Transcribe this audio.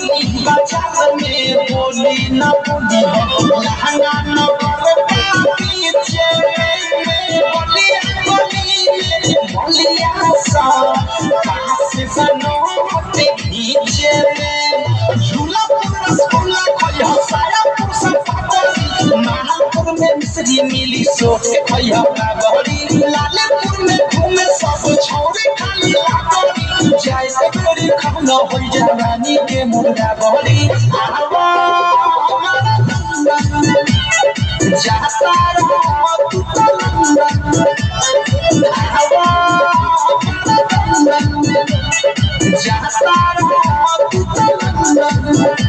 बाजार में बोली न बोली लहंगा न पीछे बोलिया बोली बोलिया सा पास बनोते नीचे में झूला पूरा स्कूला खोया साया पुसा पाटरी महापुर में मिश्री मिली सोच के खोया बागड़ी लालेपुर में घूमे सब छोरे खाली लागड़ी जाए से गोरी खाना हो जवानी के मुर्गा बड़ी आवा जाता रहो तू लंदन आवा जाता रहो तू लंदन